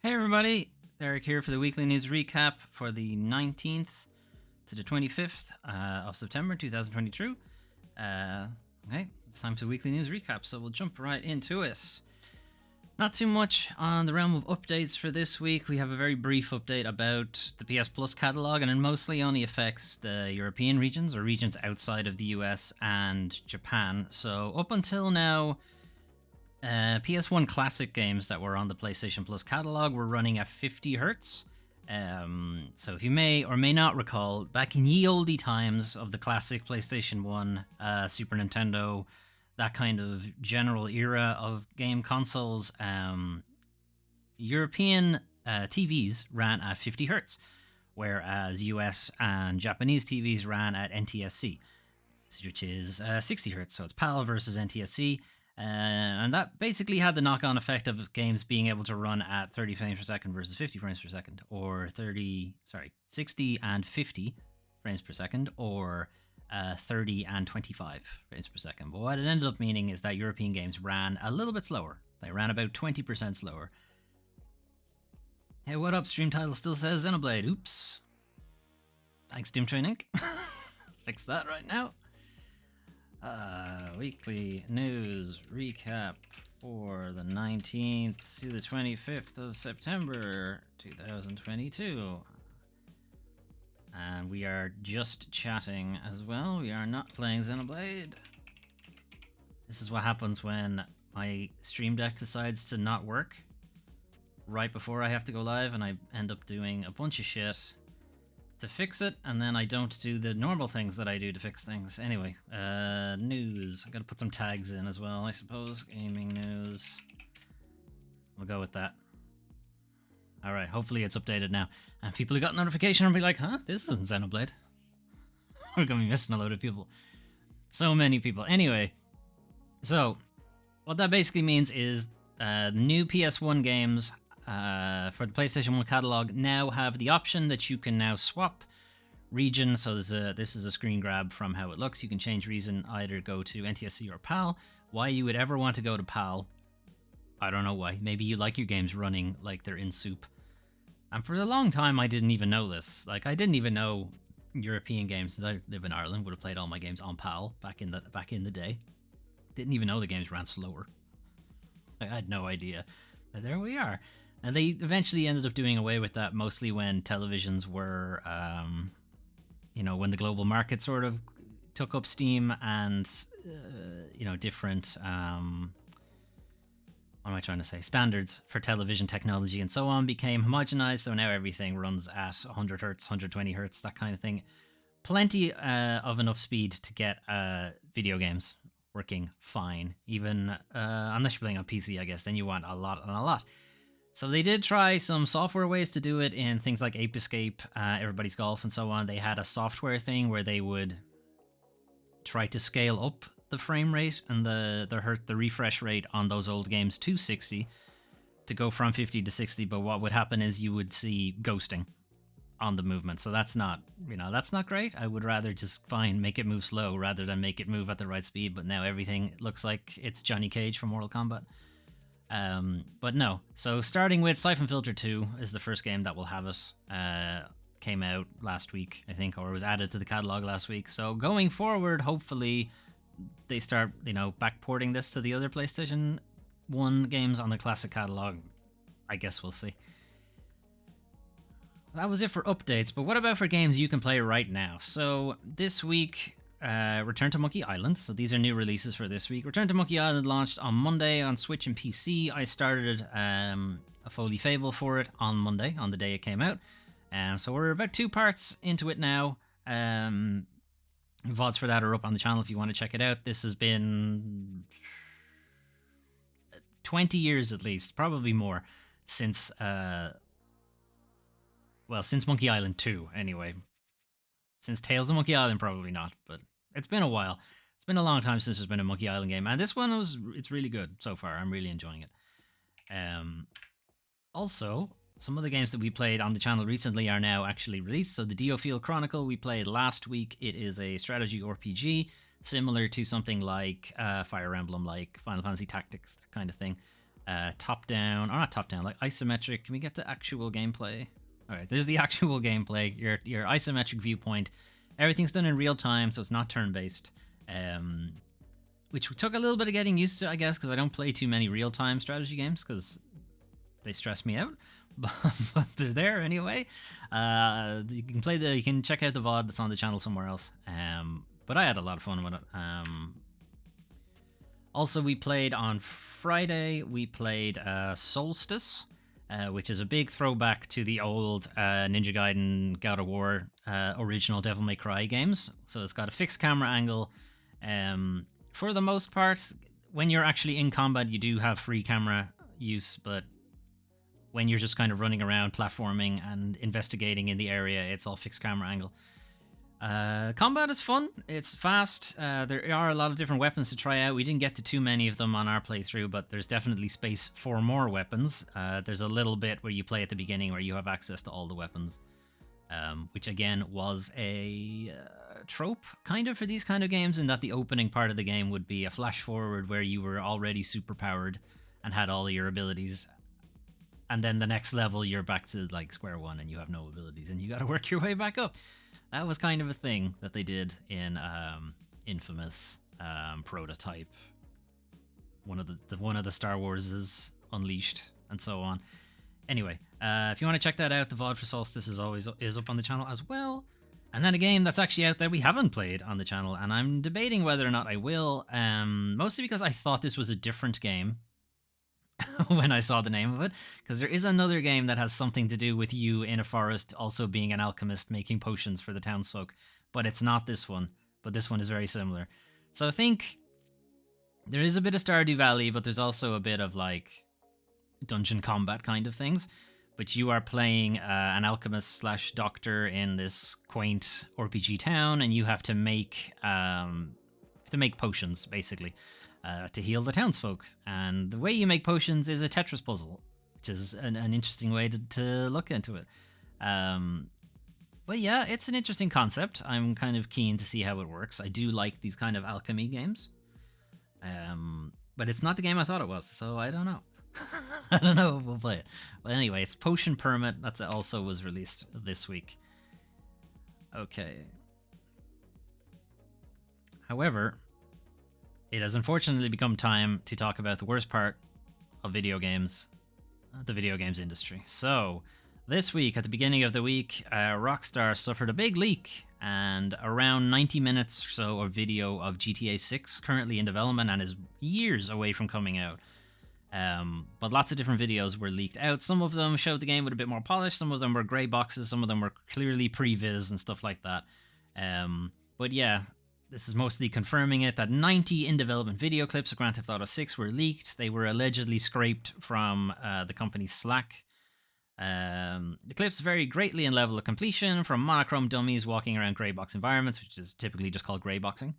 Hey everybody, Derek here for the weekly news recap for the 19th to the 25th of September 2022. Okay, it's time for the weekly news recap, so we'll jump right into it. Not too much on the realm of updates for this week. We have a very brief update about the PS Plus catalog, and it mostly only affects the European regions or regions outside of the US and Japan. So up until now, PS1 classic games that were on the PlayStation Plus catalog were running at 50 hertz. So if you may or may not recall, back in ye olde times of the classic PlayStation 1, Super Nintendo, that kind of general era of game consoles, European TVs ran at 50 hertz, whereas US and Japanese TVs ran at NTSC, which is 60 hertz. So it's PAL versus NTSC. And that basically had the knock-on effect of games being able to run at 30 frames per second versus 50 frames per second, or 60 and 50 frames per second, or 30 and 25 frames per second. But what it ended up meaning is that European games ran a little bit slower. They ran about 20% slower. Hey, what up? Stream title still says Xenoblade. Oops. Thanks, Doom Train Inc. Fix that right now. Weekly news recap for the 19th to the 25th of September 2022. And we are just chatting as well. We are not playing Xenoblade. This is what happens when my Stream Deck decides to not work right before I have to go live, and I end up doing a bunch of shit to fix it, and then I don't do the normal things that I do to fix things. Anyway, news. I gotta put some tags in as well, I suppose. Gaming news. We'll go with that. Alright, hopefully it's updated now. And people who got notification will be like, huh? This isn't Xenoblade. We're gonna be missing a load of people. So many people. Anyway, so what that basically means is new PS1 games for the PlayStation 1 catalog now have the option that you can now swap region. So this is a screen grab from how it looks. You can change region, either go to NTSC or PAL. Why you would ever want to go to PAL, I don't know why. Maybe you like your games running like they're in soup. And for a long time, I didn't even know this. Like, I didn't even know European games, since I live in Ireland, would have played all my games on PAL back in the day. Didn't even know the games ran slower. I had no idea. But there we are. And they eventually ended up doing away with that, mostly when televisions were, when the global market sort of took up steam, and, different, what am I trying to say? Standards for television technology and so on became homogenized, so now everything runs at 100 hertz, 120 hertz, that kind of thing. Plenty of enough speed to get video games working fine, even unless you're playing on PC, I guess, then you want a lot and a lot. So they did try some software ways to do it in things like Ape Escape, Everybody's Golf, and so on. They had a software thing where they would try to scale up the frame rate and the refresh rate on those old games to 60 to go from 50 to 60. But what would happen is you would see ghosting on the movement. So that's not great. I would rather just make it move slow rather than make it move at the right speed. But now everything looks like it's Johnny Cage from Mortal Kombat. But no. So starting with Siphon Filter 2 is the first game that will have it. Came out last week, I think, or was added to the catalog last week. So going forward, hopefully they start, backporting this to the other PlayStation 1 games on the classic catalog. I guess we'll see. That was it for updates, but what about for games you can play right now? So this week, Return to Monkey Island. So these are new releases for this week. Return to Monkey Island launched on Monday on Switch and PC. I started a Foley Fable for it on Monday, on the day it came out. So we're about 2 parts into it now. VODs for that are up on the channel if you want to check it out. This has been 20 years at least, probably more, since Monkey Island 2 anyway. Since Tales of Monkey Island, probably not, but it's been a while. It's been a long time since there's been a Monkey Island game, and this one it's really good so far. I'm really enjoying it. Also, some of the games that we played on the channel recently are now actually released. So the Diofield Chronicle we played last week. It is a strategy RPG, similar to something like Fire Emblem, like Final Fantasy Tactics, that kind of thing. top down, or not top down, like isometric. Can we get the actual gameplay? All right, there's the actual gameplay. Your isometric viewpoint. Everything's done in real time, so it's not turn-based. Which took a little bit of getting used to, I guess, because I don't play too many real-time strategy games because they stress me out. But they're there anyway. You can check out the VOD that's on the channel somewhere else. But I had a lot of fun with it. Also, we played on Friday. We played Solstice, which is a big throwback to the old Ninja Gaiden, God of War original Devil May Cry games. So it's got a fixed camera angle. For the most part, when you're actually in combat, you do have free camera use, but when you're just kind of running around, platforming, and investigating in the area, it's all fixed camera angle. Combat is fun. It's fast. There are a lot of different weapons to try out. We didn't get to too many of them on our playthrough, but there's definitely space for more weapons. There's a little bit where you play at the beginning where you have access to all the weapons, which again was a trope kind of for these kind of games, in that the opening part of the game would be a flash forward where you were already super powered and had all of your abilities. And then the next level, you're back to like square one and you have no abilities and you got to work your way back up. That was kind of a thing that they did in Infamous Prototype, one of the Star Warses, Unleashed, and so on. Anyway, if you want to check that out, the VOD for Solstice is up on the channel as well. And then a game that's actually out there we haven't played on the channel, and I'm debating whether or not I will, mostly because I thought this was a different game when I saw the name of it, because there is another game that has something to do with you in a forest also being an alchemist making potions for the townsfolk, but it's not this one, but this one is very similar. So I think there is a bit of Stardew Valley, but there's also a bit of like dungeon combat kind of things, but you are playing an alchemist slash doctor in this quaint RPG town, and you have to make potions basically. To heal the townsfolk. And the way you make potions is a Tetris puzzle, which is an interesting way to look into it. But yeah, it's an interesting concept. I'm kind of keen to see how it works. I do like these kind of alchemy games. But it's not the game I thought it was, so I don't know. I don't know if we'll play it. But anyway, it's Potion Permit. That also was released this week. Okay. However, it has unfortunately become time to talk about the worst part of video games, the video games industry. So, this week, at the beginning of the week, Rockstar suffered a big leak, and around 90 minutes or so of video of GTA 6 currently in development and is years away from coming out. But lots of different videos were leaked out. Some of them showed the game with a bit more polish, some of them were grey boxes, some of them were clearly previs and stuff like that. But yeah, this is mostly confirming it, that 90 in-development video clips of Grand Theft Auto 6 were leaked. They were allegedly scraped from the company's Slack. The clips vary greatly in level of completion, from monochrome dummies walking around grey box environments, which is typically just called grey boxing.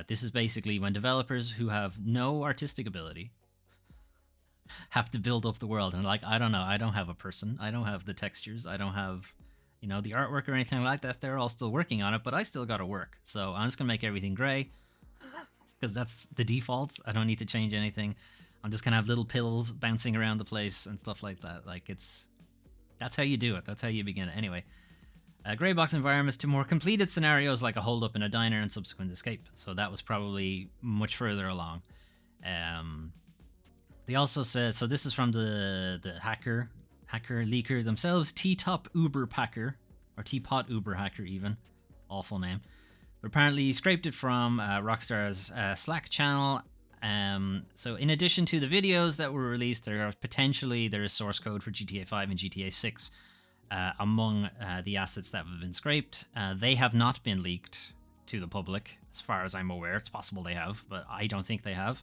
This is basically when developers who have no artistic ability have to build up the world. And like, I don't know, I don't have a person, I don't have the textures, I don't have the artwork or anything like that. They're all still working on it, but I still gotta work. So I'm just gonna make everything gray, because that's the default. I don't need to change anything. I'm just gonna have little pills bouncing around the place and stuff like that. Like, that's how you do it. That's how you begin it. Anyway, gray box environments to more completed scenarios like a hold up in a diner and subsequent escape. So that was probably much further along. They also said, so this is from the hacker leaker themselves, T-Top Uber Packer, or Teapot Uber Hacker even, awful name. But apparently he scraped it from Rockstar's Slack channel. So in addition to the videos that were released, there is source code for GTA 5 and GTA 6 among the assets that have been scraped. They have not been leaked to the public, as far as I'm aware. It's possible they have, but I don't think they have.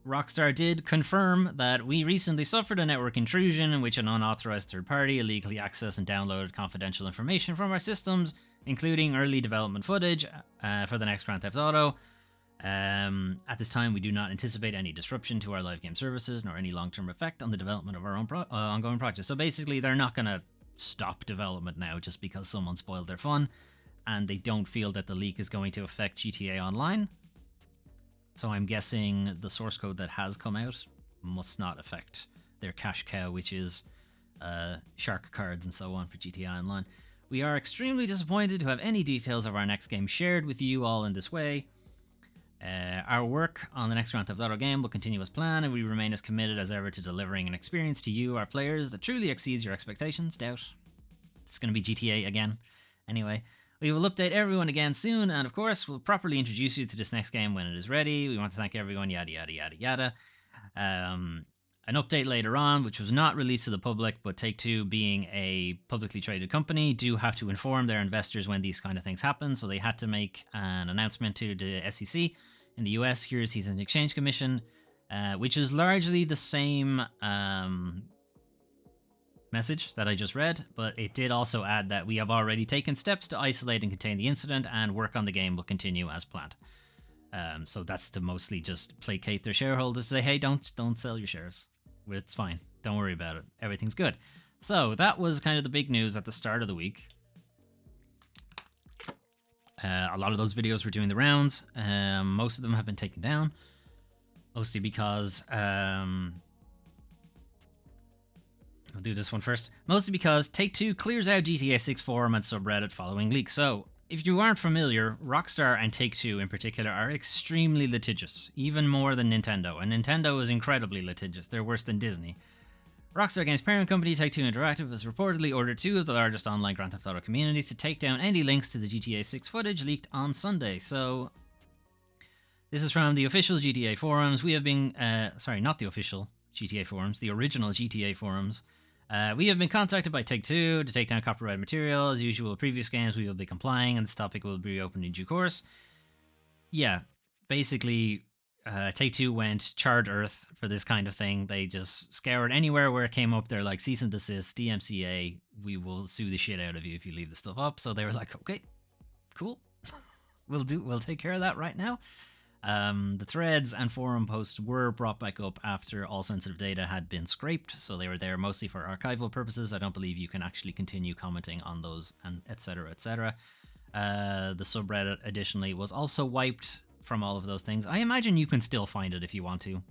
Rockstar did confirm that we recently suffered a network intrusion in which an unauthorized third party illegally accessed and downloaded confidential information from our systems, including early development footage for the next Grand Theft Auto. At this time, we do not anticipate any disruption to our live game services nor any long-term effect on the development of our own ongoing projects. So basically, they're not going to stop development now just because someone spoiled their fun, and they don't feel that the leak is going to affect GTA Online. So I'm guessing the source code that has come out must not affect their cash cow, which is shark cards and so on for GTA Online. We are extremely disappointed to have any details of our next game shared with you all in this way. Our work on the next Grand Theft Auto game will continue as planned, and we remain as committed as ever to delivering an experience to you, our players, that truly exceeds your expectations. Doubt. It's going to be GTA again. Anyway, we will update everyone again soon, and of course, we'll properly introduce you to this next game when it is ready. We want to thank everyone, yada, yada, yada, yada. An update later on, which was not released to the public, but Take-Two, being a publicly traded company, do have to inform their investors when these kind of things happen, so they had to make an announcement to the SEC in the US, Securities and Exchange Commission, which is largely the same message that I just read, but it did also add that we have already taken steps to isolate and contain the incident, and work on the game will continue as planned. So that's to mostly just placate their shareholders, say, hey, don't sell your shares. It's fine. Don't worry about it. Everything's good. So that was kind of the big news at the start of the week. A lot of those videos were doing the rounds. Most of them have been taken down. Mostly because... I'll do this one first. Mostly because Take-Two clears out GTA 6 forum and subreddit following leak. So, if you aren't familiar, Rockstar and Take-Two in particular are extremely litigious, even more than Nintendo, and Nintendo is incredibly litigious. They're worse than Disney. Rockstar Games' parent company, Take-Two Interactive, has reportedly ordered two of the largest online Grand Theft Auto communities to take down any links to the GTA 6 footage leaked on Sunday. So, this is from the official GTA forums. We have been, sorry, not the official GTA forums, the original GTA forums. We have been contacted by Take-Two to take down copyrighted material. As usual, previous games we will be complying, and this topic will be reopened in due course. Yeah, basically, Take-Two went charred earth for this kind of thing. They just scoured anywhere where it came up. They're like, cease and desist, DMCA, we will sue the shit out of you if you leave the stuff up. So they were like, okay, cool. We'll take care of that right now. The threads and forum posts were brought back up after all sensitive data had been scraped, so they were there mostly for archival purposes. I don't believe you can actually continue commenting on those, and etc. etc. The subreddit additionally was also wiped from all of those things. I imagine you can still find it if you want to.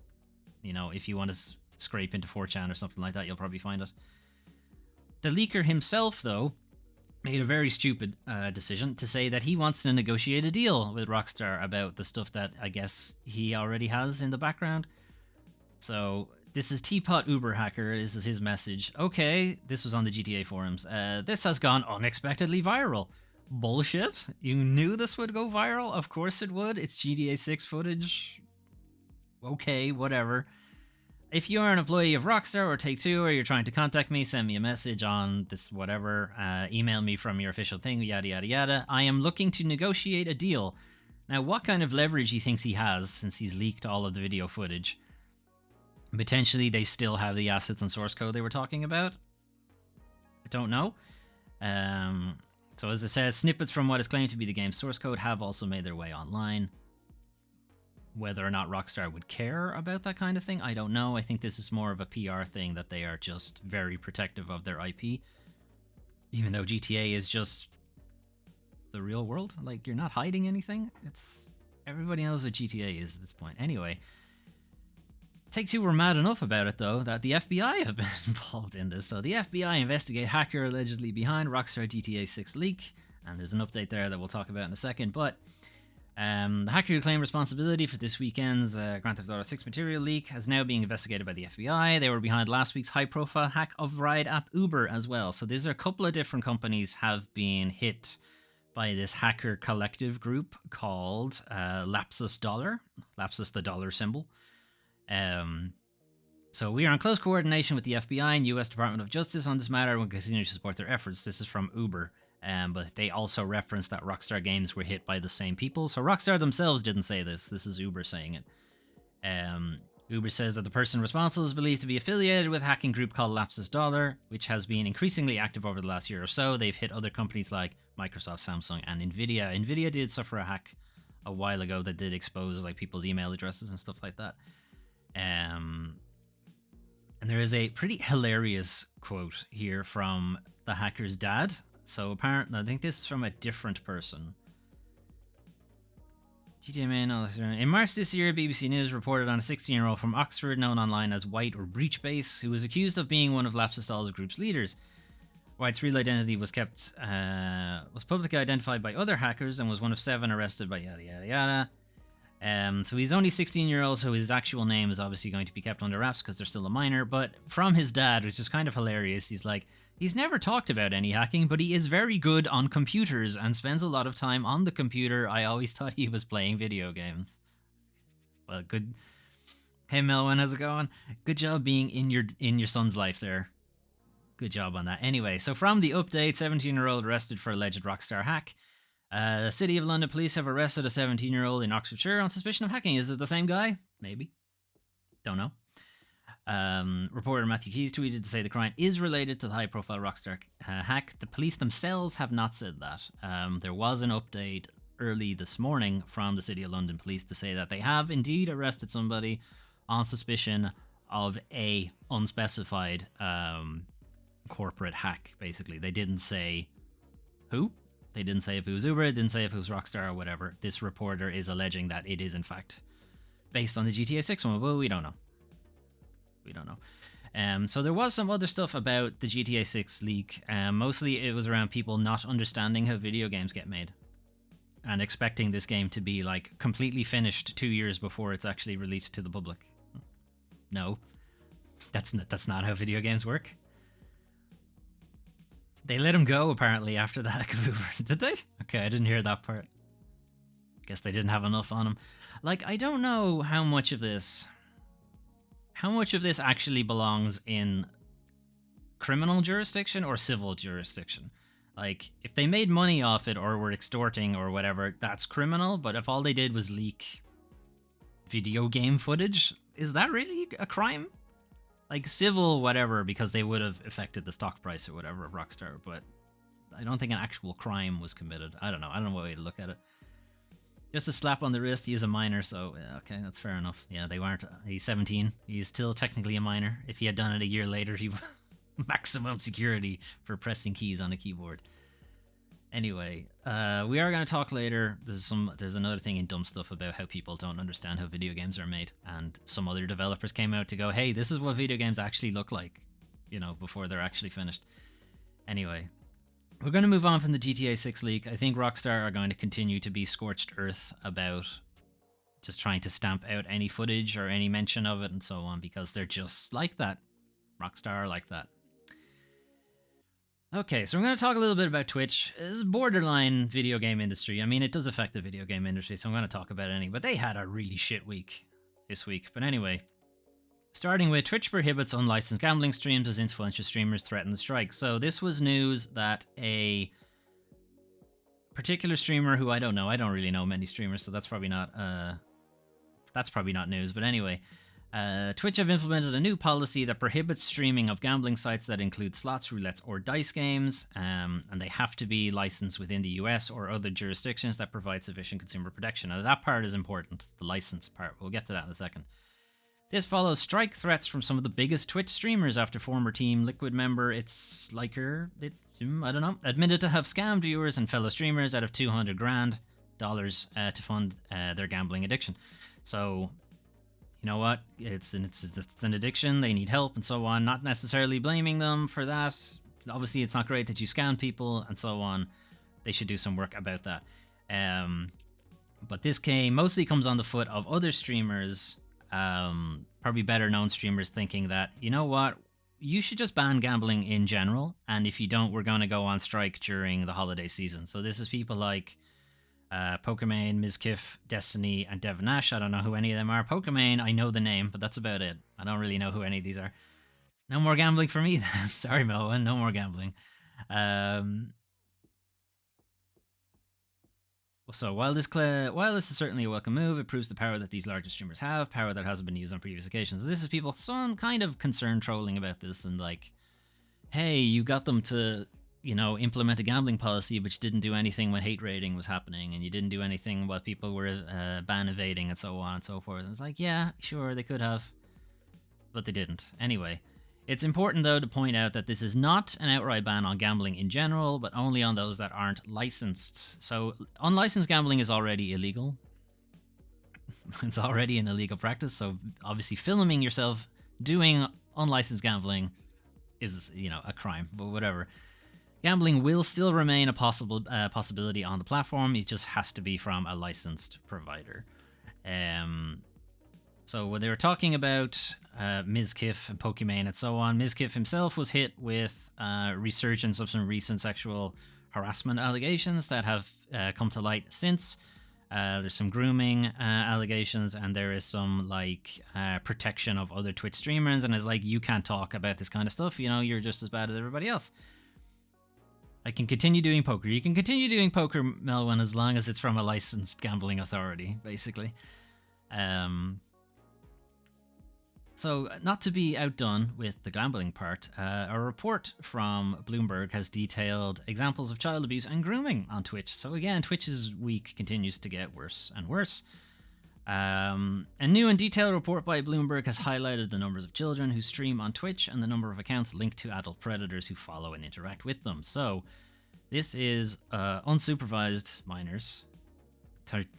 You know, if you want to scrape into 4chan or something like that, you'll probably find it. The leaker himself, though, made a very stupid decision to say that he wants to negotiate a deal with Rockstar about the stuff that I guess he already has in the background. So this is Teapot Uber Hacker. This is his message. Okay, this was on the GTA forums. This has gone unexpectedly viral. Bullshit. You knew this would go viral? Of course it would. It's GTA 6 footage. Okay, whatever. If you are an employee of Rockstar or Take-Two, or you're trying to contact me, send me a message on this whatever, email me from your official thing, yada yada yada. I am looking to negotiate a deal. Now, what kind of leverage he thinks he has, since he's leaked all of the video footage? Potentially they still have the assets and source code they were talking about. I don't know. So as I said, snippets from what is claimed to be the game's source code have also made their way online. Whether or not Rockstar would care about that kind of thing, I don't know. I think this is more of a PR thing, that they are just very protective of their IP. Even though GTA is just the real world. Like, you're not hiding anything. It's everybody knows what GTA is at this point. Anyway, Take-Two were mad enough about it, though, that the FBI have been involved in this. So the FBI investigate hacker allegedly behind Rockstar GTA 6 leak. And there's an update there that we'll talk about in a second. But the hacker who claimed responsibility for this weekend's Grand Theft Auto 6 material leak is now being investigated by the FBI. They were behind last week's high-profile hack of ride app Uber as well. So these are a couple of different companies have been hit by this hacker collective group called Lapsus Dollar. Lapsus, the dollar symbol. So we are in close coordination with the FBI and US Department of Justice on this matter and will continue to support their efforts. This is from Uber. But they also referenced that Rockstar Games were hit by the same people. So Rockstar themselves didn't say this. This is Uber saying it. Uber says that the person responsible is believed to be affiliated with a hacking group called Lapsus Dollar, which has been increasingly active over the last year or so. They've hit other companies like Microsoft, Samsung, and Nvidia. Nvidia did suffer a hack a while ago that did expose like people's email addresses and stuff like that. And there is a pretty hilarious quote here from the hacker's dad. So apparently, I think this is from a different person. GTA main. In March this year, BBC News reported on a 16-year-old from Oxford, known online as White or Breachbase, who was accused of being one of Lapsus group's leaders. White's real identity was publicly identified by other hackers and was one of 7 arrested by yada yada yada. So he's only 16-year-old, so his actual name is obviously going to be kept under wraps because they're still a minor. But from his dad, which is kind of hilarious, he's like, he's never talked about any hacking, but he is very good on computers and spends a lot of time on the computer. I always thought he was playing video games. Well, good. Hey Melvin, how's it going? Good job being in your son's life there. Good job on that. Anyway, so from the update, 17-year-old arrested for alleged Rockstar hack. The City of London police have arrested a 17-year-old in Oxfordshire on suspicion of hacking. Is it the same guy? Maybe. Don't know. Reporter Matthew Keys tweeted to say the crime is related to the high-profile Rockstar hack. The police themselves have not said that. There was an update early this morning from the City of London police to say that they have indeed arrested somebody on suspicion of a unspecified corporate hack. Basically, they didn't say who. They didn't say if it was Uber. They didn't say if it was Rockstar or whatever. This reporter is alleging that it is in fact based on the GTA 6 one. Well, we don't know. So there was some other stuff about the GTA 6 leak. Mostly it was around people not understanding how video games get made and expecting this game to be like completely finished 2 years before it's actually released to the public. No, that's not how video games work. They let him go apparently after the hack of Uber. Did they? Okay, I didn't hear that part. Guess they didn't have enough on him. Like, I don't know how much of this actually belongs in criminal jurisdiction or civil jurisdiction. Like, if they made money off it or were extorting or whatever, that's criminal. But if all they did was leak video game footage, is that really a crime? Like, civil, whatever, because they would have affected the stock price or whatever of Rockstar, but I don't think an actual crime was committed. I don't know what way to look at it. Just a slap on the wrist, he is a minor, so yeah, okay, that's fair enough. Yeah, they weren't. He's 17. He's still technically a minor. If he had done it a year later, he would maximum security for pressing keys on a keyboard. Anyway, we are going to talk later. There's another thing in dumb stuff about how people don't understand how video games are made, and some other developers came out to go, hey, this is what video games actually look like, before they're actually finished. Anyway, we're going to move on from the GTA 6 leak. I think Rockstar are going to continue to be scorched earth about just trying to stamp out any footage or any mention of it and so on, because they're just like that. Rockstar are like that. Okay, so we're going to talk a little bit about Twitch. This is borderline video game industry. I mean, it does affect the video game industry, so I'm going to talk about it anyway. But they had a really shit week this week. But anyway, starting with Twitch prohibits unlicensed gambling streams as influential streamers threaten the strike. So this was news that a particular streamer who I don't really know many streamers, so that's probably not news. But anyway, Twitch have implemented a new policy that prohibits streaming of gambling sites that include slots, roulettes, or dice games, and they have to be licensed within the US or other jurisdictions that provide sufficient consumer protection. Now, that part is important, the license part. We'll get to that in a second. This follows strike threats from some of the biggest Twitch streamers after former Team Liquid member admitted to have scammed viewers and fellow streamers out of $200,000 to fund their gambling addiction. So, you know what? It's an addiction. They need help and so on. Not necessarily blaming them for that. Obviously, it's not great that you scam people and so on. They should do some work about that. But this mostly comes on the foot of other streamers, probably better known streamers, thinking that, you know what? You should just ban gambling in general. And if you don't, we're going to go on strike during the holiday season. So this is people like Pokimane, Mizkif, Destiny, and Devin Nash. I don't know who any of them are. Pokimane, I know the name, but that's about it. I don't really know who any of these are. No more gambling for me then. Sorry, Melvin, no more gambling. So while this is certainly a welcome move, it proves the power that these larger streamers have, power that hasn't been used on previous occasions. This is people, some kind of concerned trolling about this and like, hey, you got them to implement a gambling policy, which didn't do anything when hate raiding was happening, and you didn't do anything while people were ban evading and so on and so forth. And it's like, yeah, sure, they could have, but they didn't. Anyway, it's important, though, to point out that this is not an outright ban on gambling in general, but only on those that aren't licensed. So unlicensed gambling is already illegal. It's already an illegal practice, so obviously filming yourself doing unlicensed gambling is, a crime, but whatever. Gambling will still remain a possibility on the platform. It just has to be from a licensed provider. So when they were talking about Mizkif and Pokimane and so on, Mizkif himself was hit with resurgence of some recent sexual harassment allegations that have come to light since. There's some grooming allegations, and there is some protection of other Twitch streamers, and it's like, you can't talk about this kind of stuff, you're just as bad as everybody else. I can continue doing poker. You can continue doing poker, Melwin, as long as it's from a licensed gambling authority, basically. So, not to be outdone with the gambling part, a report from Bloomberg has detailed examples of child abuse and grooming on Twitch. So again, Twitch's week continues to get worse and worse. A new and detailed report by Bloomberg has highlighted the numbers of children who stream on Twitch and the number of accounts linked to adult predators who follow and interact with them. So, this is unsupervised minors.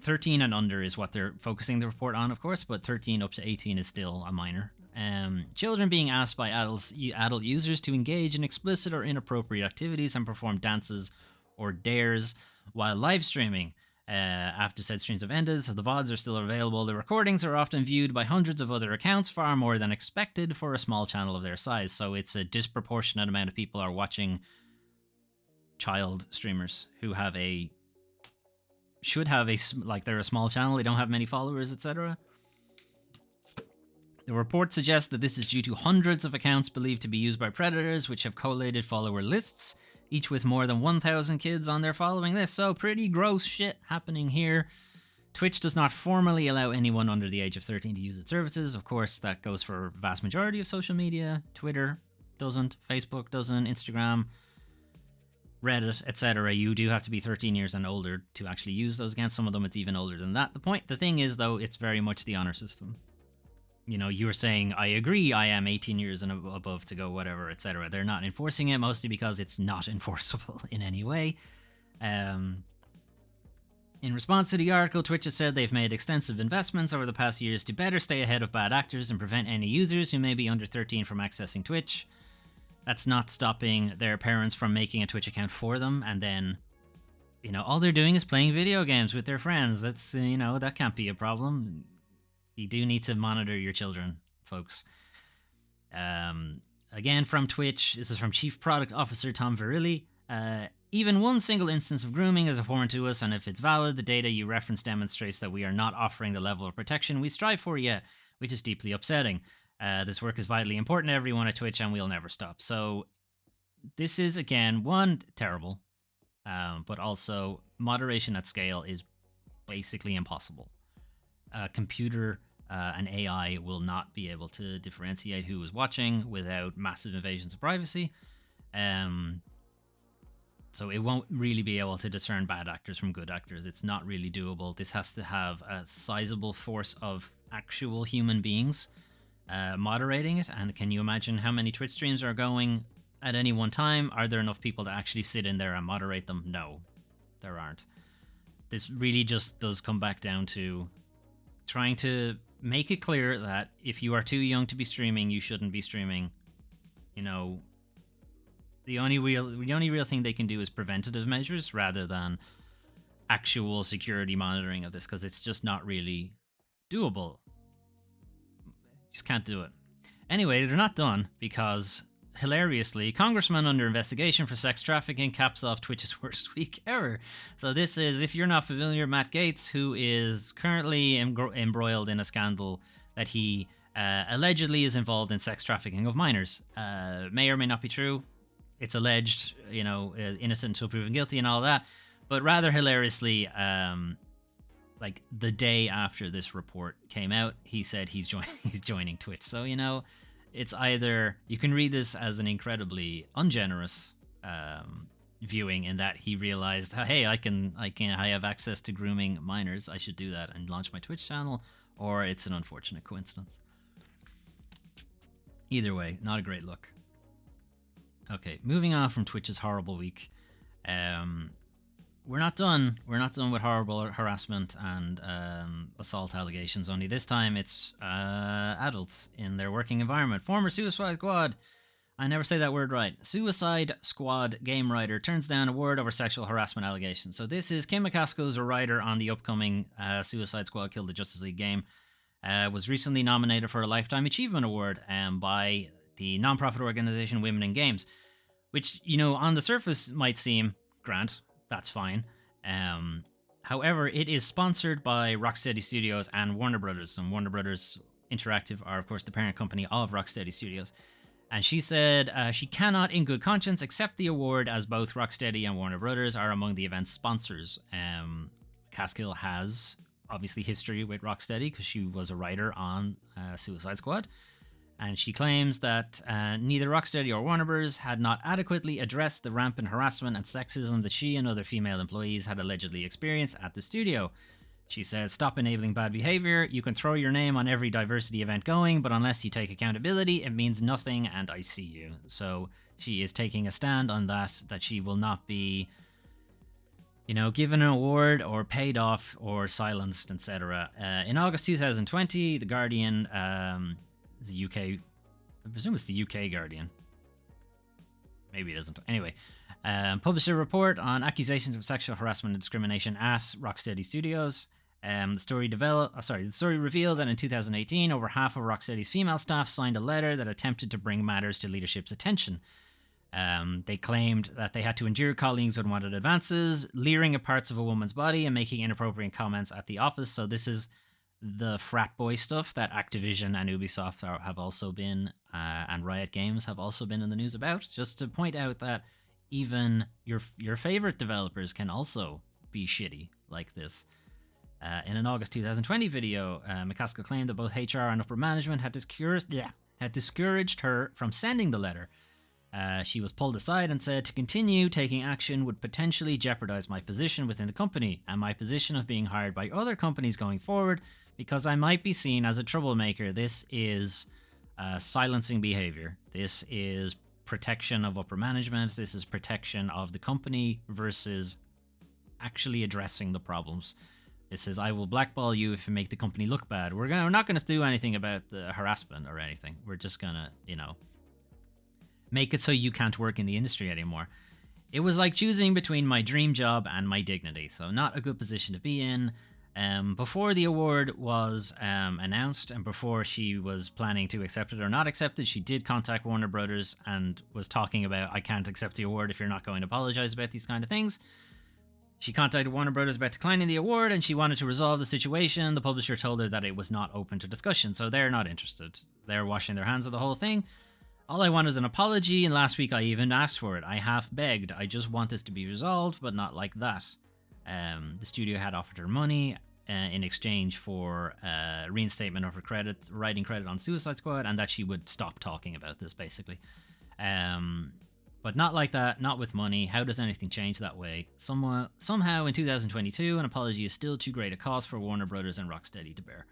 13 and under is what they're focusing the report on, of course, but 13 up to 18 is still a minor. Children being asked by adult users to engage in explicit or inappropriate activities and perform dances or dares while live streaming. After said streams have ended, so the VODs are still available. The recordings are often viewed by hundreds of other accounts, far more than expected for a small channel of their size. So it's a disproportionate amount of people are watching child streamers who should have they're a small channel, they don't have many followers, etc. The report suggests that this is due to hundreds of accounts believed to be used by predators, which have collated follower lists, each with more than 1,000 kids on their following list. So pretty gross shit happening here. Twitch does not formally allow anyone under the age of 13 to use its services. Of course, that goes for a vast majority of social media. Twitter doesn't, Facebook doesn't, Instagram, Reddit, etc. You do have to be 13 years and older to actually use those accounts. Some of them it's even older than that. The thing is, though, it's very much the honor system. You were saying, I agree, I am 18 years and above to go, whatever, etc. They're not enforcing it, mostly because it's not enforceable in any way. In response to the article, Twitch has said they've made extensive investments over the past years to better stay ahead of bad actors and prevent any users who may be under 13 from accessing Twitch. That's not stopping their parents from making a Twitch account for them, and then, all they're doing is playing video games with their friends. That's, that can't be a problem. You do need to monitor your children, folks. Again, from Twitch, this is from Chief Product Officer Tom Verrilli. Even one single instance of grooming is abhorrent to us, and if it's valid, the data you reference demonstrates that we are not offering the level of protection we strive for yet, which is deeply upsetting. This work is vitally important to everyone at Twitch, and we'll never stop. So, this is, again, one, terrible, but also moderation at scale is basically impossible. A computer and AI will not be able to differentiate who is watching without massive invasions of privacy. So it won't really be able to discern bad actors from good actors. It's not really doable. This has to have a sizable force of actual human beings moderating it. And can you imagine how many Twitch streams are going at any one time? Are there enough people to actually sit in there and moderate them? No, there aren't. This really just does come back down to trying to make it clear that if you are too young to be streaming, you shouldn't be streaming. The only real thing they can do is preventative measures rather than actual security monitoring of this, because it's just not really doable. Just can't do it. Anyway, they're not done, because hilariously, congressman under investigation for sex trafficking caps off Twitch's worst week ever. So this is, if you're not familiar, Matt Gaetz, who is currently embroiled in a scandal that he allegedly is involved in sex trafficking of minors. May or may not be true. It's alleged, innocent until proven guilty and all that. But rather hilariously, the day after this report came out, he said he's joining Twitch. So, it's either you can read this as an incredibly ungenerous viewing, in that he realized, hey, I have access to grooming minors, I should do that and launch my Twitch channel, or it's an unfortunate coincidence. Either way, not a great look. Okay, moving on from Twitch's horrible week. we're not done. We're not done with horrible harassment and assault allegations. Only this time it's adults in their working environment. Former Suicide Squad, I never say that word right, Suicide Squad game writer turns down award over sexual harassment allegations. So this is Kim McCaskill, is a writer on the upcoming Suicide Squad Kill the Justice League game. Was recently nominated for a Lifetime Achievement Award by the nonprofit organization Women in Games, which, you know, on the surface might seem, Grant, that's fine. However, it is sponsored by Rocksteady Studios and Warner Brothers, and Warner Brothers Interactive are, of course, the parent company of Rocksteady Studios. And she said she cannot, in good conscience, accept the award as both Rocksteady and Warner Brothers are among the event's sponsors. Caskill has obviously history with Rocksteady because she was a writer on Suicide Squad. And she claims that neither Rocksteady or Warner Bros. Had not adequately addressed the rampant harassment and sexism that she and other female employees had allegedly experienced at the studio. She says, "Stop enabling bad behavior. You can throw your name on every diversity event going, but unless you take accountability, it means nothing, and I see you." So she is taking a stand on that she will not be, you know, given an award or paid off or silenced, etc. In August 2020, The Guardian... the UK, I presume it's the UK Guardian. Maybe it isn't. Anyway, published a report on accusations of sexual harassment and discrimination at Rocksteady Studios. The story revealed that in 2018, over half of Rocksteady's female staff signed a letter that attempted to bring matters to leadership's attention. They claimed that they had to endure colleagues' unwanted advances, leering at parts of a woman's body, and making inappropriate comments at the office. So this is the frat boy stuff that Activision and Ubisoft have also been, and Riot Games have also been in the news about, just to point out that even your favorite developers can also be shitty like this. In an August 2020 video, McCaskill claimed that both HR and upper management had discouraged her from sending the letter. She was pulled aside and said, "To continue taking action would potentially jeopardize my position within the company and my position of being hired by other companies going forward, because I might be seen as a troublemaker. This is silencing behavior. This is protection of upper management. This is protection of the company versus actually addressing the problems. It says, I will blackball you if you make the company look bad. We're not going to do anything about the harassment or anything. We're just going to, you know, make it so you can't work in the industry anymore." It was like choosing between my dream job and my dignity, so not a good position to be in. Before the award was announced and before she was planning to accept it or not accept it, she did contact Warner Brothers and was talking about, "I can't accept the award if you're not going to apologize about these kind of things." She contacted Warner Brothers about declining the award, and she wanted to resolve the situation. The publisher told her that it was not open to discussion, so they're not interested. They're washing their hands of the whole thing. "All I want is an apology, and last week I even asked for it. I half begged. I just want this to be resolved, but not like that." The studio had offered her money in exchange for reinstatement of her writing credit on Suicide Squad, and that she would stop talking about this, basically. But not like that, not with money. How does anything change that way? Somehow in 2022, an apology is still too great a cost for Warner Brothers and Rocksteady to bear.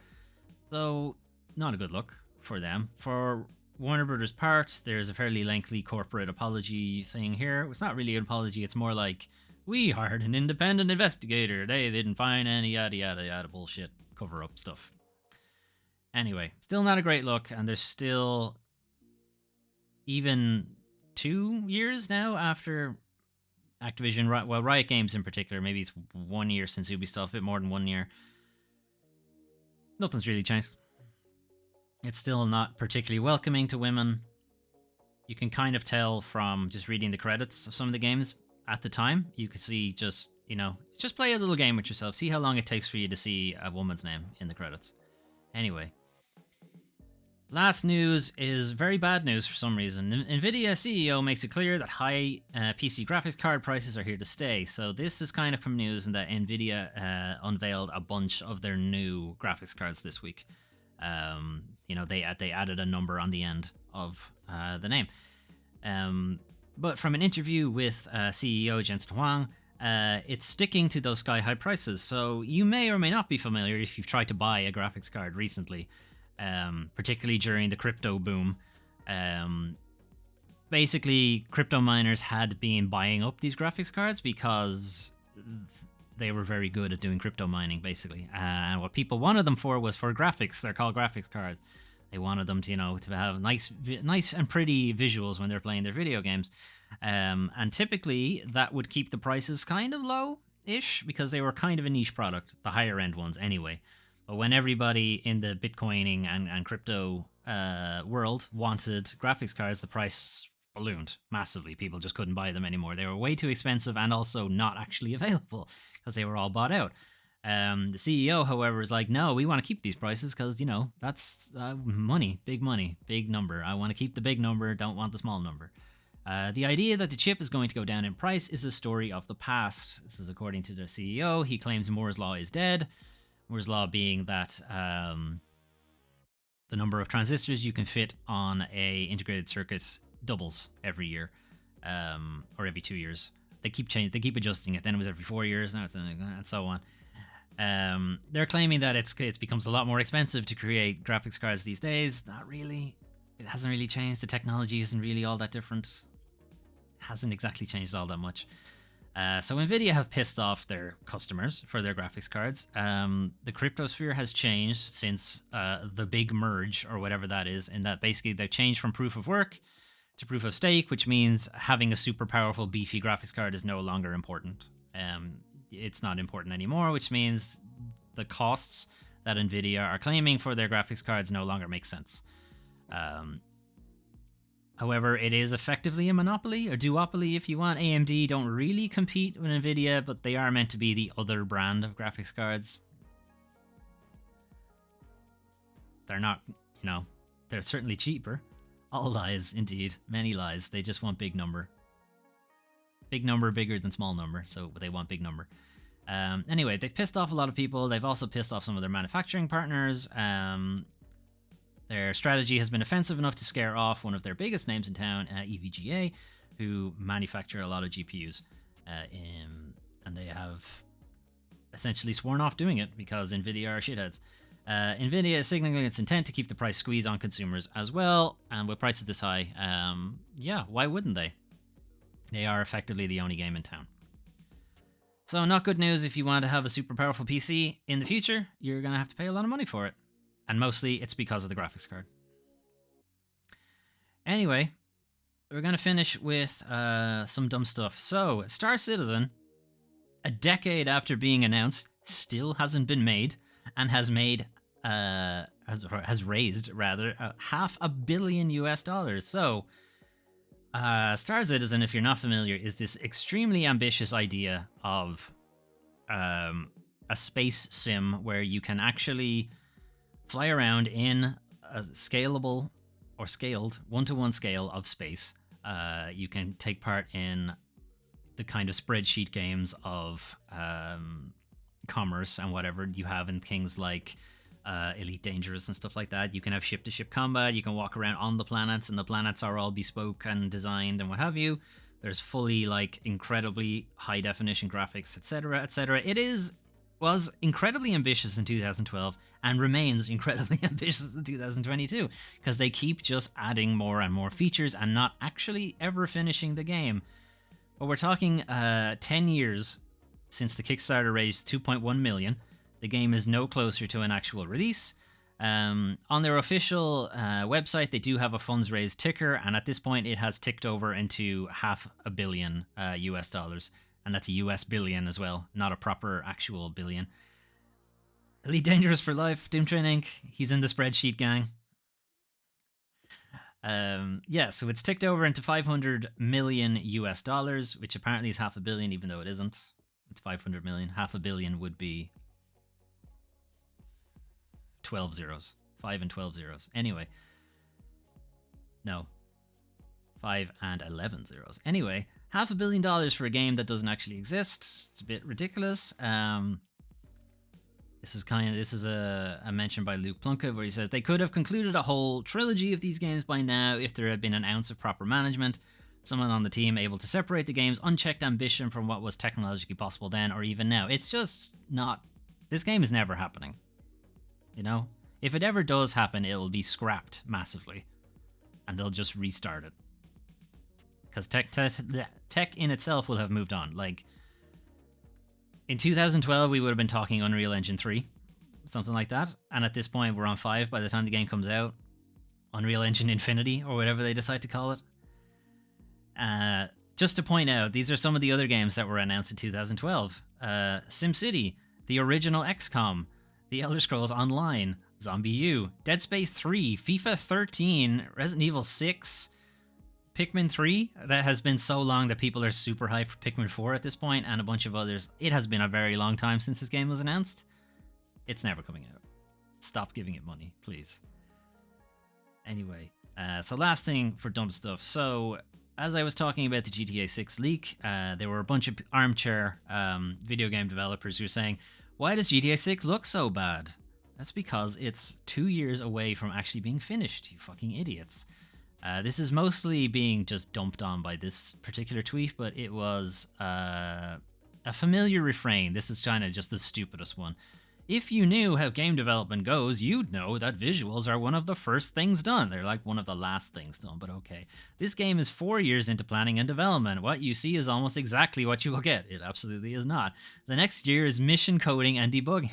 So, not a good look for them. For Warner Brothers' part, there's a fairly lengthy corporate apology thing here. It's not really an apology, it's more like, "We hired an independent investigator. They didn't find any yada yada yada bullshit cover-up stuff." Anyway, still not a great look, and there's still, even 2 years now after Activision, well, Riot Games in particular, maybe it's 1 year since Ubisoft, a bit more than 1 year. Nothing's really changed. It's still not particularly welcoming to women. You can kind of tell from just reading the credits of some of the games at the time. You could see just play a little game with yourself. See how long it takes for you to see a woman's name in the credits. Anyway. Last news is very bad news for some reason. NVIDIA CEO makes it clear that high PC graphics card prices are here to stay. So this is kind of from news in that NVIDIA unveiled a bunch of their new graphics cards this week. They added a number on the end of the name. But from an interview with CEO Jensen Huang, it's sticking to those sky-high prices. So you may or may not be familiar if you've tried to buy a graphics card recently. Particularly during the crypto boom. Basically, crypto miners had been buying up these graphics cards because they were very good at doing crypto mining, basically. And what people wanted them for was for graphics. They're called graphics cards. They wanted them to, to have nice and pretty visuals when they're playing their video games. And typically that would keep the prices kind of low-ish because they were kind of a niche product, the higher end ones anyway. But when everybody in the Bitcoining and crypto world wanted graphics cards, the price ballooned massively. People just couldn't buy them anymore. They were way too expensive and also not actually available because they were all bought out. The CEO, however, is like, no, we want to keep these prices because, that's money, big number. I want to keep the big number, don't want the small number. The idea that the chip is going to go down in price is a story of the past. This is according to the CEO. He claims Moore's Law is dead. Moore's Law being that the number of transistors you can fit on a integrated circuit doubles every year, or every 2 years. They keep adjusting it. Then it was every 4 years, now it's and so on. They're claiming that it becomes a lot more expensive to create graphics cards these days. Not really. It hasn't really changed. The technology isn't really all that different. It hasn't exactly changed all that much. So Nvidia have pissed off their customers for their graphics cards. The cryptosphere has changed since the big merge, or whatever that is, in that basically they've changed from proof of work to proof of stake, which means having a super powerful, beefy graphics card is no longer important. It's not important anymore, which means the costs that Nvidia are claiming for their graphics cards no longer make sense. However, it is effectively a monopoly, or duopoly if you want. AMD don't really compete with Nvidia, but they are meant to be the other brand of graphics cards. They're not, they're certainly cheaper. All lies, indeed. Many lies. They just want big number. Big number, bigger than small number, so they want big number. Anyway, they've pissed off a lot of people. They've also pissed off some of their manufacturing partners. Their strategy has been offensive enough to scare off one of their biggest names in town, EVGA, who manufacture a lot of GPUs. And they have essentially sworn off doing it because Nvidia are shitheads. Nvidia is signaling its intent to keep the price squeeze on consumers as well. And with prices this high, why wouldn't they? They are effectively the only game in town. So not good news if you want to have a super powerful PC in the future. You're going to have to pay a lot of money for it. And mostly it's because of the graphics card. Anyway, we're going to finish with some dumb stuff. So, Star Citizen, a decade after being announced, still hasn't been made, and has made, has raised rather, $500 million US. So, Star Citizen, if you're not familiar, is this extremely ambitious idea of a space sim where you can actually fly around in a scalable or scaled 1-to-1 scale of space. You can take part in the kind of spreadsheet games of commerce and whatever you have in things like Elite Dangerous and stuff like that. You can have ship-to-ship combat. You can walk around on the planets, and the planets are all bespoke and designed and what have you. There's fully, incredibly high-definition graphics, etc., etc. Was incredibly ambitious in 2012 and remains incredibly ambitious in 2022 because they keep just adding more and more features and not actually ever finishing the game. But we're talking 10 years since the Kickstarter raised $2.1 million. The game is no closer to an actual release. On their official website, they do have a funds raised ticker, and at this point it has ticked over into $500 million US. And that's a US billion as well, not a proper actual billion. Elite Dangerous for life, Doomtrain Inc. He's in the spreadsheet gang. So it's ticked over into $500 million US, which apparently is $500 million, even though it isn't. It's 500 million. $500 million would be 12 zeros. 5 and 12 zeros. Anyway. No. 5 and 11 zeros. Anyway, $500 million for a game that doesn't actually exist. It's a bit ridiculous. This is a mention by Luke Plunkett where he says they could have concluded a whole trilogy of these games by now if there had been an ounce of proper management, someone on the team able to separate the game's unchecked ambition from what was technologically possible then or even now. It's just not. This game is never happening. If it ever does happen, it'll be scrapped massively, and they'll just restart it. Because tech in itself will have moved on. In 2012, we would have been talking Unreal Engine 3, something like that. And at this point, we're on 5 by the time the game comes out. Unreal Engine Infinity, or whatever they decide to call it. Just to point out, these are some of the other games that were announced in 2012. SimCity, the original XCOM, The Elder Scrolls Online, Zombie U, Dead Space 3, FIFA 13, Resident Evil 6, Pikmin 3, that has been so long that people are super hyped for Pikmin 4 at this point, and a bunch of others. It has been a very long time since this game was announced. It's never coming out. Stop giving it money, please. Anyway, so last thing for dumb stuff. So, as I was talking about the GTA 6 leak, there were a bunch of armchair video game developers who were saying, why does GTA 6 look so bad? That's because it's 2 years away from actually being finished, you fucking idiots. This is mostly being just dumped on by this particular tweet, but it was a familiar refrain. This is kind of just the stupidest one. If you knew how game development goes, you'd know that visuals are one of the first things done. They're like one of the last things done, but okay. This game is 4 years into planning and development. What you see is almost exactly what you will get. It absolutely is not. The next year is mission coding and debugging.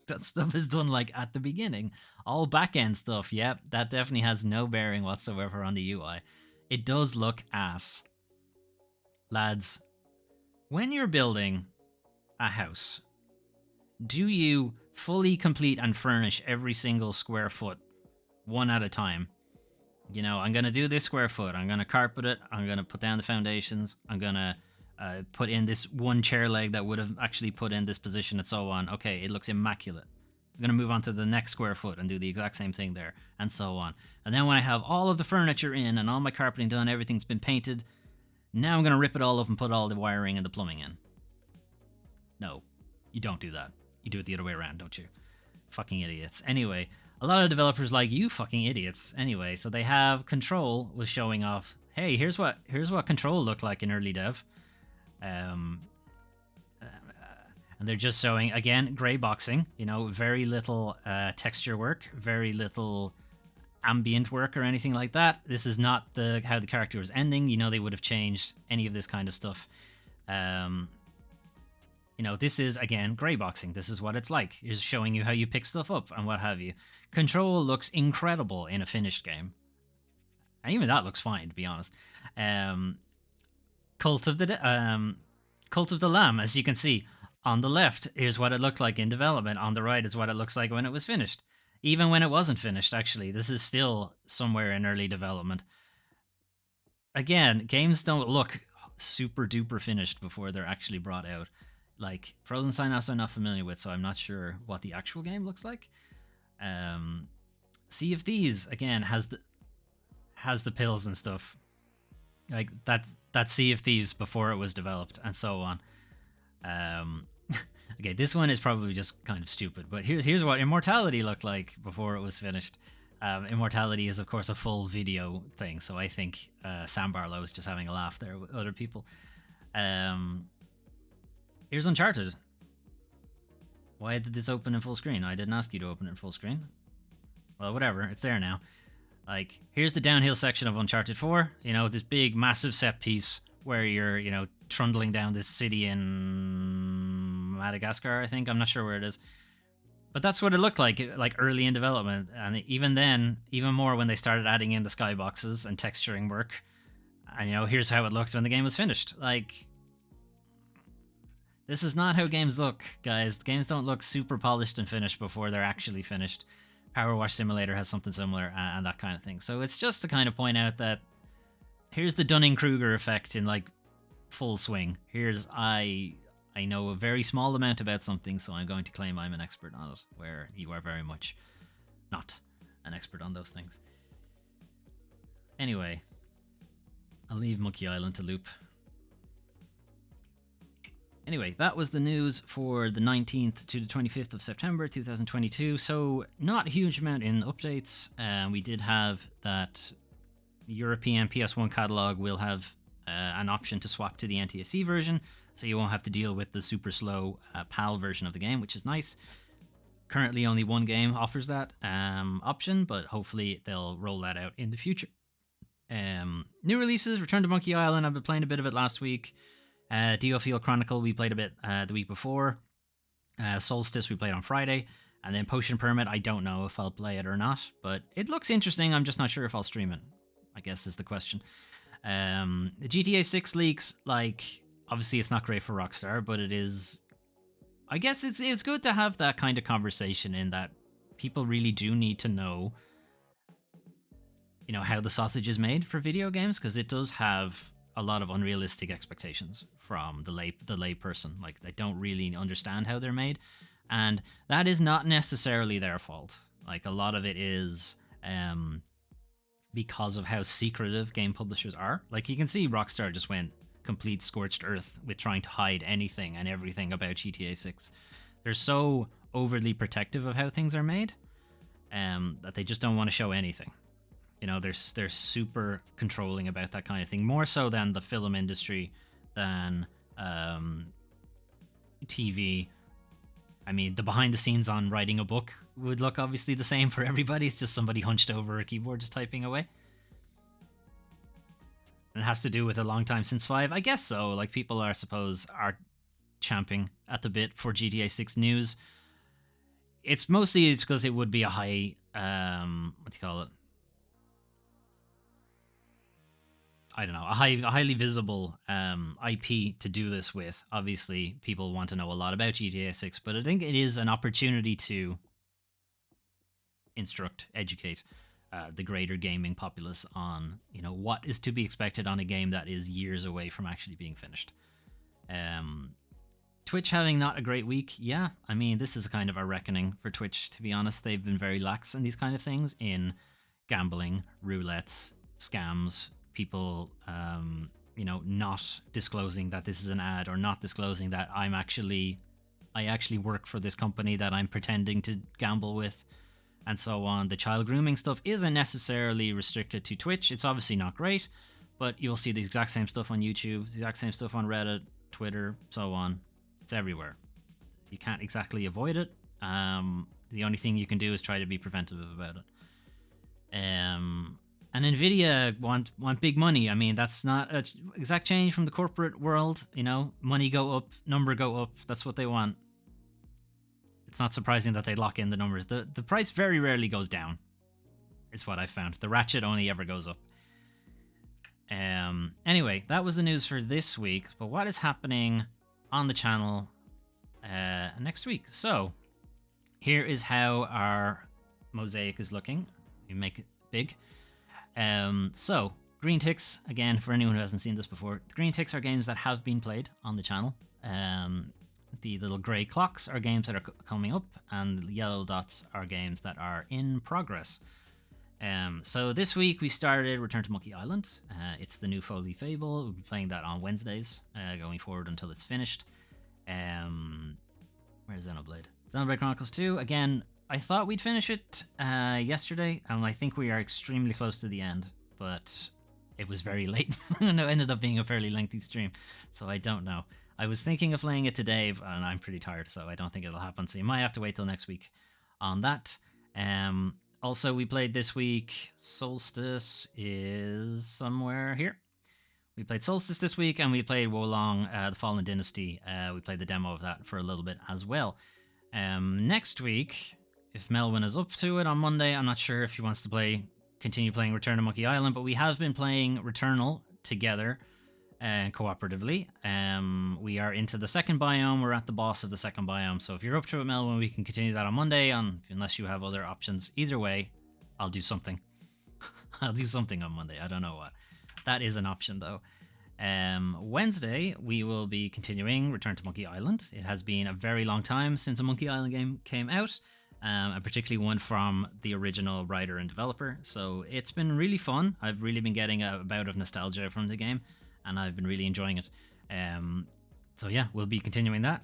That stuff is done like at the beginning. All back-end stuff, yep, that definitely has no bearing whatsoever on the UI. It does look ass. Lads, when you're building a house, do you fully complete and furnish every single square foot one at a time? You know, I'm going to do this square foot. I'm going to carpet it. I'm going to put down the foundations. I'm going to put in this one chair leg that would have actually put in this position and so on. Okay, it looks immaculate. I'm going to move on to the next square foot and do the exact same thing there, and so on. And then when I have all of the furniture in and all my carpeting done, everything's been painted, now I'm going to rip it all up and put all the wiring and the plumbing in. No, you don't do that. You do it the other way around, don't you? Fucking idiots. Anyway, a lot of developers like you fucking idiots. Anyway, so they have Control was showing off, hey, here's what Control looked like in early dev. And they're just showing, again, gray boxing, you know, very little texture work, very little ambient work or anything like that. This is not how the character was ending. You know, they would have changed any of this kind of stuff. You know, this is, again, gray boxing. This is what it's like. It's showing you how you pick stuff up and what have you. Control looks incredible in a finished game. And even that looks fine, to be honest. Cult of the Lamb, as you can see. On the left, here's what it looked like in development. On the right is what it looks like when it was finished. Even when it wasn't finished, actually. This is still somewhere in early development. Again, games don't look super duper finished before they're actually brought out. Like, Frozen Sign-Offs I'm not familiar with, so I'm not sure what the actual game looks like. Sea of Thieves, again, has the pills and stuff. Like, that's Sea of Thieves before it was developed, and so on. Okay, this one is probably just kind of stupid, but here's what Immortality looked like before it was finished. Immortality is, of course, a full video thing, so I think Sam Barlow is just having a laugh there with other people. Here's Uncharted. Why did this open in full screen? I didn't ask you to open it in full screen. Well, whatever, it's there now. Like, here's the downhill section of Uncharted 4. You know, this big, massive set piece where you're, you know, trundling down this city in Madagascar, I think. I'm not sure where it is. But that's what it looked like early in development. And even then, even more when they started adding in the skyboxes and texturing work. And, you know, here's how it looked when the game was finished. Like, this is not how games look, guys. The games don't look super polished and finished before they're actually finished. Power Wash Simulator has something similar and that kind of thing. So it's just to kind of point out that here's the Dunning-Kruger effect in, like, full swing. Here's, I know a very small amount about something, so I'm going to claim I'm an expert on it, where you are very much not an expert on those things. Anyway, I'll leave Monkey Island to loop. Anyway, that was the news for the 19th to the 25th of September 2022, so not a huge amount in updates. We did have that European PS1 catalog will have an option to swap to the NTSC version, so you won't have to deal with the super slow PAL version of the game, which is nice. Currently only one game offers that option, but hopefully they'll roll that out in the future. New releases, Return to Monkey Island. I've been playing a bit of it last week. DioField Chronicle we played a bit the week before. Solstice we played on Friday. And then Potion Permit, I don't know if I'll play it or not, but it looks interesting. I'm just not sure if I'll stream it, I guess is the question. The GTA 6 leaks, like, obviously it's not great for Rockstar, but it is... I guess it's good to have that kind of conversation in that people really do need to know, you know, how the sausage is made for video games, because it does have a lot of unrealistic expectations from the lay person. Like, they don't really understand how they're made. And that is not necessarily their fault. Like, a lot of it is because of how secretive game publishers are. Like, you can see Rockstar just went complete scorched earth with trying to hide anything and everything about GTA 6. They're so overly protective of how things are made that they just don't want to show anything. You know, they're super controlling about that kind of thing, more so than the film industry, than TV. I mean, the behind the scenes on writing a book would look obviously the same for everybody. It's just somebody hunched over a keyboard just typing away. And it has to do with a long time since 5. I guess so. Like, people are, I suppose, are champing at the bit for GTA 6 news. It's mostly because it would be a high, what do you call it? I don't know, a highly visible IP to do this with. Obviously, people want to know a lot about GTA 6, but I think it is an opportunity to educate the greater gaming populace on, you know, what is to be expected on a game that is years away from actually being finished. Twitch having not a great week, yeah. I mean, this is kind of a reckoning for Twitch, to be honest. They've been very lax in these kind of things, in gambling, roulettes, scams, people, you know, not disclosing that this is an ad, or not disclosing that I actually work for this company that I'm pretending to gamble with, and so on. The child grooming stuff isn't necessarily restricted to Twitch. It's obviously not great, but you'll see the exact same stuff on YouTube, the exact same stuff on Reddit, Twitter, so on. It's everywhere. You can't exactly avoid it. The only thing you can do is try to be preventative about it. And Nvidia want big money. I mean, that's not an exact change from the corporate world. You know, money go up, number go up. That's what they want. It's not surprising that they lock in the numbers. The price very rarely goes down, is what I found. The ratchet only ever goes up. Anyway, that was the news for this week. But what is happening on the channel next week? So here is how our mosaic is looking. We make it big. So green ticks, again, for anyone who hasn't seen this before, the green ticks are games that have been played on the channel. The little grey clocks are games that are coming up, and the yellow dots are games that are in progress. So this week we started Return to Monkey Island. It's the new Foley Fable. We'll be playing that on Wednesdays, going forward until it's finished. Where's Xenoblade? Xenoblade Chronicles 2, again, I thought we'd finish it yesterday, and I think we are extremely close to the end, but it was very late. It ended up being a fairly lengthy stream, so I don't know. I was thinking of playing it today, and I'm pretty tired, so I don't think it'll happen, so you might have to wait till next week on that. Also, we played this week, Solstice is somewhere here. We played Solstice this week, and we played Wolong, The Fallen Dynasty. We played the demo of that for a little bit as well. Next week, if Melwin is up to it on Monday, I'm not sure if he wants to continue playing Return to Monkey Island, but we have been playing Returnal together cooperatively. We are into the second biome. We're at the boss of the second biome, so if you're up to it, Melwin, we can continue that on Monday, unless you have other options. Either way, I'll do something. I'll do something on Monday. I don't know what. That is an option, though. Wednesday, we will be continuing Return to Monkey Island. It has been a very long time since a Monkey Island game came out, and particularly one from the original writer and developer. So it's been really fun. I've really been getting a bout of nostalgia from the game, and I've been really enjoying it. So yeah, we'll be continuing that.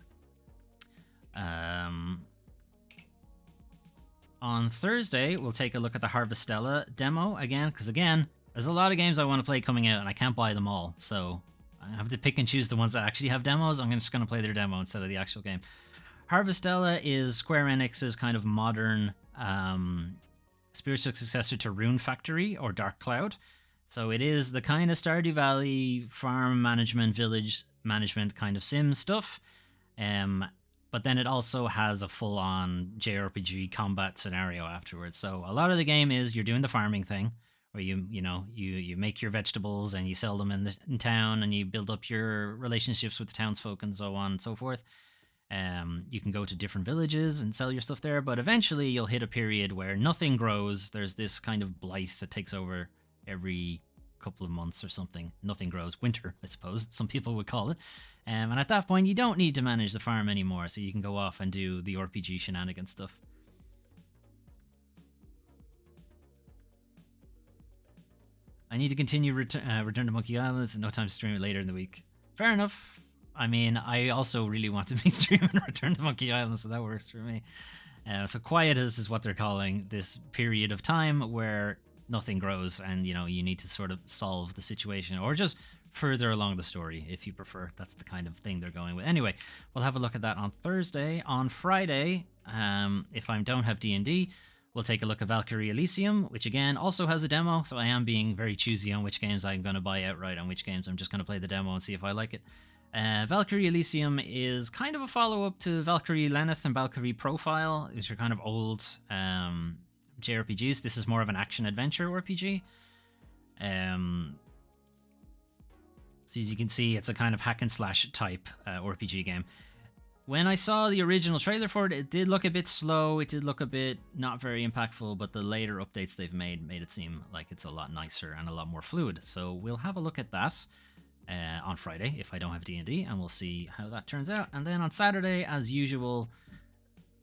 On Thursday, we'll take a look at the Harvestella demo again, because again, there's a lot of games I want to play coming out, and I can't buy them all, so I have to pick and choose the ones that actually have demos. I'm just going to play their demo instead of the actual game. Harvestella is Square Enix's kind of modern spiritual successor to Rune Factory or Dark Cloud. So it is the kind of Stardew Valley farm management, village management kind of sim stuff. But then it also has a full-on JRPG combat scenario afterwards. So a lot of the game is you're doing the farming thing, where you make your vegetables and you sell them in town, and you build up your relationships with the townsfolk and so on and so forth. You can go to different villages and sell your stuff there, but eventually you'll hit a period where nothing grows. There's this kind of blight that takes over every couple of months or something. Nothing grows. Winter, I suppose some people would call it. And at that point, you don't need to manage the farm anymore, so you can go off and do the RPG shenanigans stuff. I need to continue Return to Monkey Island. There's no time to stream it later in the week. Fair enough. I mean, I also really want to be streaming Return to Monkey Island, so that works for me. So quietus is what they're calling this period of time where nothing grows, and you need to sort of solve the situation, or just further along the story if you prefer. That's the kind of thing they're going with. Anyway, we'll have a look at that on Thursday. On Friday, if I don't have D&D, we'll take a look at Valkyrie Elysium, which again also has a demo, so I am being very choosy on which games I'm going to buy outright, on which games I'm just going to play the demo and see if I like it. Valkyrie Elysium is kind of a follow-up to Valkyrie Lenneth and Valkyrie Profile, which are kind of old JRPGs. This is more of an action-adventure RPG. So as you can see, it's a kind of hack-and-slash type RPG game. When I saw the original trailer for it, it did look a bit slow, it did look a bit not very impactful, but the later updates they've made it seem like it's a lot nicer and a lot more fluid. So we'll have a look at that on Friday if I don't have D&D, and we'll see how that turns out. And then on Saturday, as usual,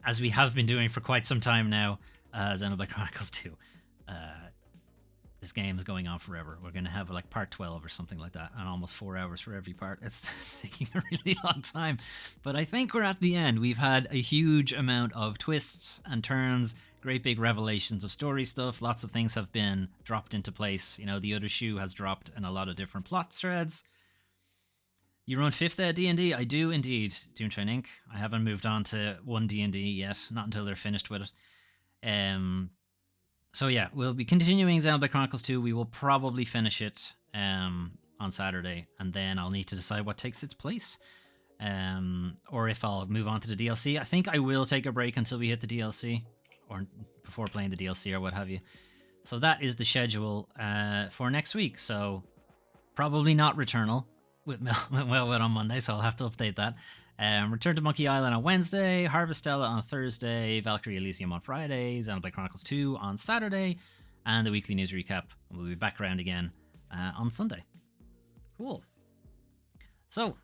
as we have been doing for quite some time now, Xenoblade Chronicles 2. This game is going on forever. We're going to have like part 12 or something like that, and almost 4 hours for every part. It's taking a really long time, but I think we're at the end. We've had a huge amount of twists and turns, great big revelations of story stuff. Lots of things have been dropped into place. The other shoe has dropped in a lot of different plot threads. You run 5th at D&D? I do indeed, Doomtrain Inc. I haven't moved on to 1 D&D yet, not until they're finished with it. So yeah, we'll be continuing Xenoblade Chronicles 2. We will probably finish it on Saturday, and then I'll need to decide what takes its place. Or if I'll move on to the DLC. I think I will take a break until we hit the DLC, or before playing the DLC or what have you. So that is the schedule for next week. So probably not Returnal with Melwood on Monday, so I'll have to update that. Return to Monkey Island on Wednesday, Harvestella on Thursday, Valkyrie Elysium on Friday, Xenoblade Chronicles 2 on Saturday, and the weekly news recap. We'll be back around again on Sunday. Cool. So,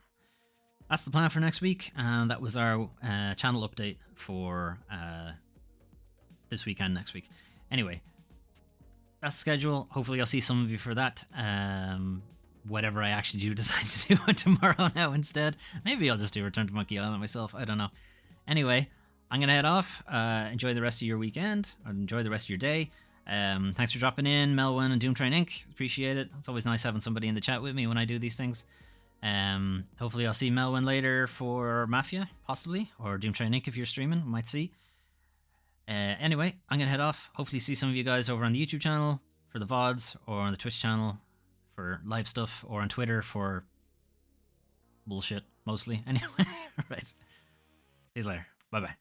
that's the plan for next week, and that was our channel update for this week and next week. Anyway, that's the schedule. Hopefully I'll see some of you for that. Whatever I actually do decide to do tomorrow now instead. Maybe I'll just do Return to Monkey Island myself. I don't know. Anyway, I'm going to head off. Enjoy the rest of your weekend, or enjoy the rest of your day. Thanks for dropping in, Melwin and Doomtrain Inc. Appreciate it. It's always nice having somebody in the chat with me when I do these things. Hopefully I'll see Melwin later for Mafia, possibly, or Doomtrain Inc. if you're streaming. Might see. Anyway, I'm going to head off. Hopefully see some of you guys over on the YouTube channel for the VODs, or on the Twitch channel for live stuff, or on Twitter for bullshit, mostly. Anyway, right. See you later. Bye-bye.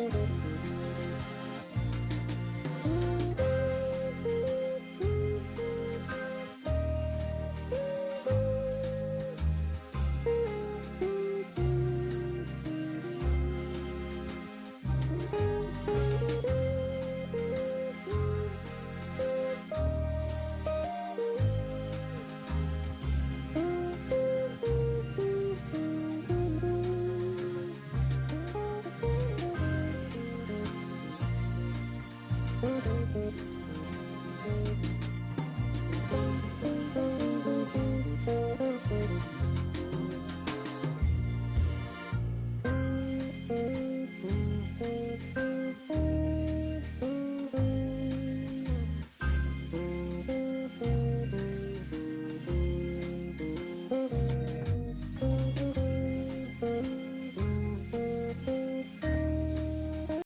Thank you.